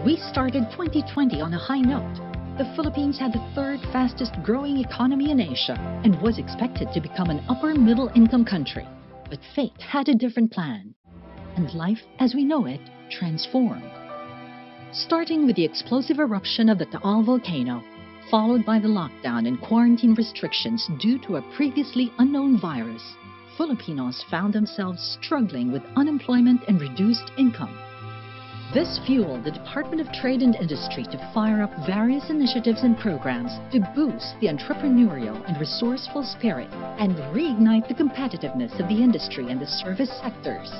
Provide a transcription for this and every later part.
We started 2020 on a high note. The Philippines had the third fastest growing economy in Asia and was expected to become an upper middle income country. But fate had a different plan, and life as we know it transformed. Starting with the explosive eruption of the Taal volcano, followed by the lockdown and quarantine restrictions due to a previously unknown virus, Filipinos found themselves struggling with unemployment and reduced income. This fueled the Department of Trade and Industry to fire up various initiatives and programs to boost the entrepreneurial and resourceful spirit and reignite the competitiveness of the industry and the service sectors.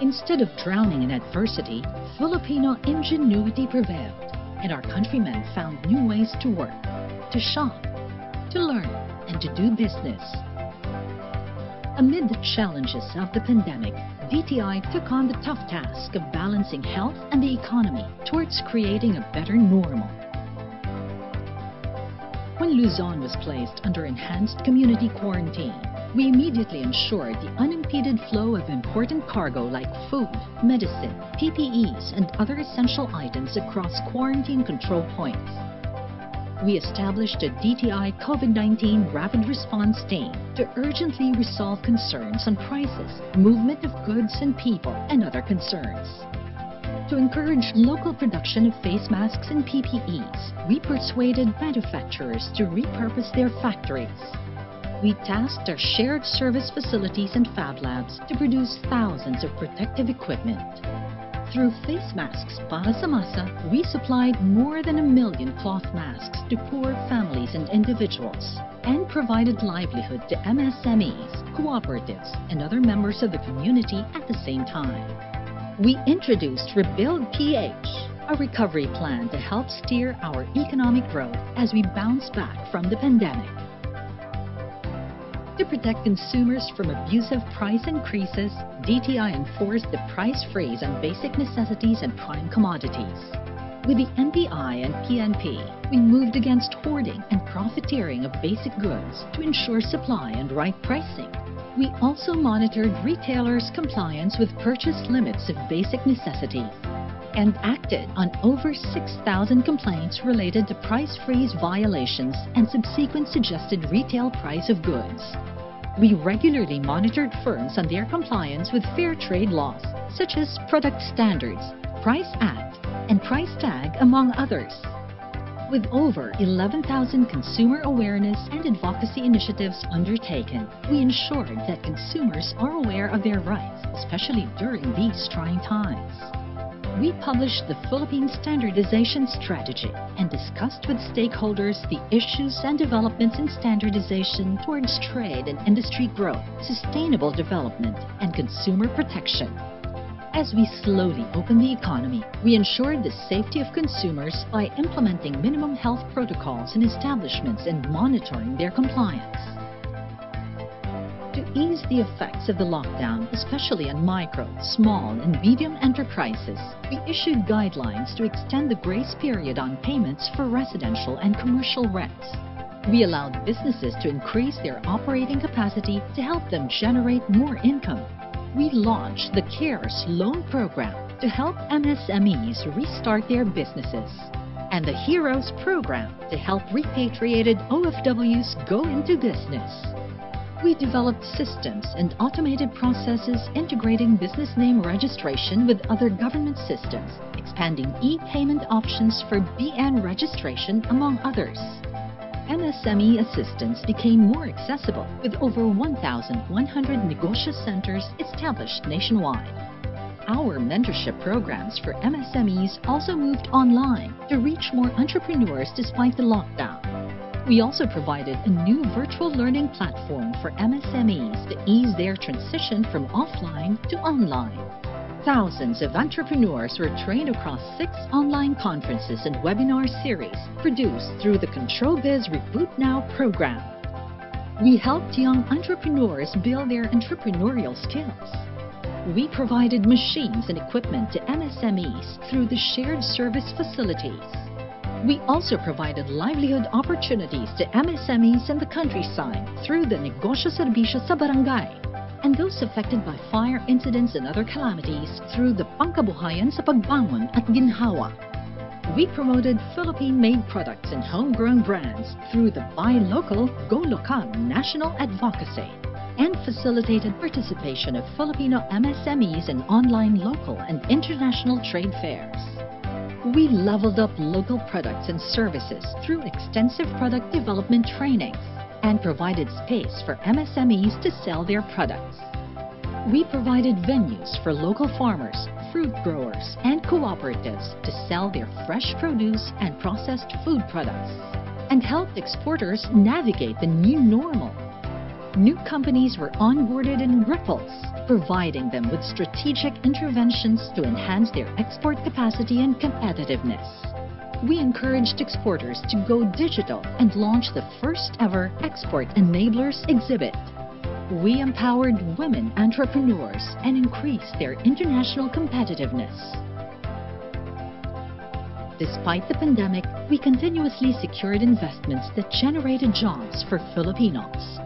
Instead of drowning in adversity, Filipino ingenuity prevailed, and our countrymen found new ways to work, to shop, to learn, and to do business. Amid the challenges of the pandemic, DTI took on the tough task of balancing health and the economy towards creating a better normal. When Luzon was placed under enhanced community quarantine, we immediately ensured the unimpeded flow of important cargo like food, medicine, PPEs, and other essential items across quarantine control points. We established a DTI COVID-19 Rapid Response Team to urgently resolve concerns on prices, movement of goods and people, and other concerns. To encourage local production of face masks and PPEs, we persuaded manufacturers to repurpose their factories. We tasked our shared service facilities and fab labs to produce thousands of protective equipment. Through face masks para sa Masa, we supplied more than 1 million cloth masks to poor families and individuals and provided livelihood to MSMEs, cooperatives, and other members of the community at the same time. We introduced Rebuild PH, a recovery plan to help steer our economic growth as we bounce back from the pandemic. To protect consumers from abusive price increases, DTI enforced the price freeze on basic necessities and prime commodities. With the NBI and PNP, we moved against hoarding and profiteering of basic goods to ensure supply and right pricing. We also monitored retailers' compliance with purchase limits of basic necessities and acted on over 6,000 complaints related to price freeze violations and subsequent suggested retail price of goods. We regularly monitored firms on their compliance with fair trade laws, such as Product Standards, Price Act, and Price Tag, among others. With over 11,000 consumer awareness and advocacy initiatives undertaken, we ensured that consumers are aware of their rights, especially during these trying times. We published the Philippine Standardization Strategy and discussed with stakeholders the issues and developments in standardization towards trade and industry growth, sustainable development, and consumer protection. As we slowly opened the economy, we ensured the safety of consumers by implementing minimum health protocols in establishments and monitoring their compliance. To ease the effects of the lockdown, especially on micro, small, and medium enterprises, we issued guidelines to extend the grace period on payments for residential and commercial rents. We allowed businesses to increase their operating capacity to help them generate more income. We launched the CARES loan program to help MSMEs restart their businesses, and the HEROES program to help repatriated OFWs go into business. We developed systems and automated processes integrating business name registration with other government systems, expanding e-payment options for BN registration, among others. MSME assistance became more accessible with over 1,100 Negosyo centers established nationwide. Our mentorship programs for MSMEs also moved online to reach more entrepreneurs despite the lockdown. We also provided a new virtual learning platform for MSMEs to ease their transition from offline to online. Thousands of entrepreneurs were trained across 6 online conferences and webinar series produced through the CTRL+BIZ Reboot Now program. We helped young entrepreneurs build their entrepreneurial skills. We provided machines and equipment to MSMEs through the shared service facilities. We also provided livelihood opportunities to MSMEs in the countryside through the Negosyo Serbisyo sa Barangay. and those affected by fire incidents and other calamities through the Pangkabuhayan sa Pagbangon at Ginhawa. We promoted Philippine-made products and homegrown brands through the Buy Local, Go Local national advocacy, and facilitated participation of Filipino MSMEs in online local and international trade fairs. We leveled up local products and services through extensive product development trainings and provided space for MSMEs to sell their products. We provided venues for local farmers, fruit growers, and cooperatives to sell their fresh produce and processed food products, and helped exporters navigate the new normal. New companies were onboarded in ripples, providing them with strategic interventions to enhance their export capacity and competitiveness. We encouraged exporters to go digital and launch the first ever Export Enablers exhibit. We empowered women entrepreneurs and increased their international competitiveness. Despite the pandemic, we continuously secured investments that generated jobs for Filipinos.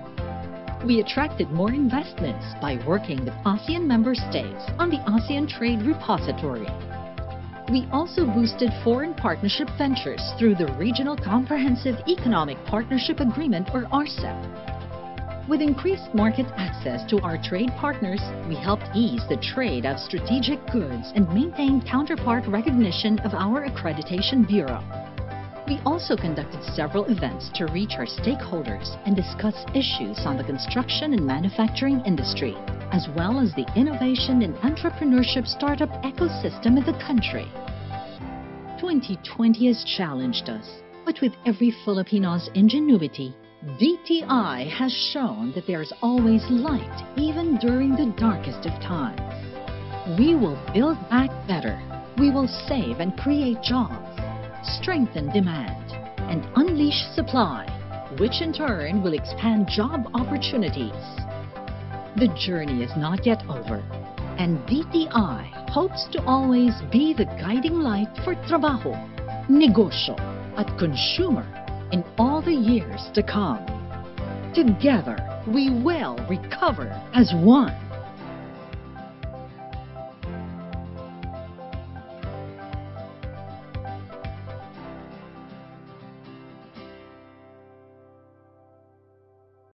We attracted more investments by working with ASEAN member states on the ASEAN Trade Repository. We also boosted foreign partnership ventures through the Regional Comprehensive Economic Partnership Agreement, or RCEP. With increased market access to our trade partners, we helped ease the trade of strategic goods and maintain counterpart recognition of our accreditation bureau. We also conducted several events to reach our stakeholders and discuss issues on the construction and manufacturing industry, as well as the innovation and entrepreneurship startup ecosystem in the country. 2020 has challenged us, but with every Filipino's ingenuity, DTI has shown that there is always light even during the darkest of times. We will build back better. We will save and create jobs, strengthen demand, and unleash supply, which in turn will expand job opportunities. The journey is not yet over, and DTI hopes to always be the guiding light for trabaho, negosyo, at consumer in all the years to come. Together, we will recover as one.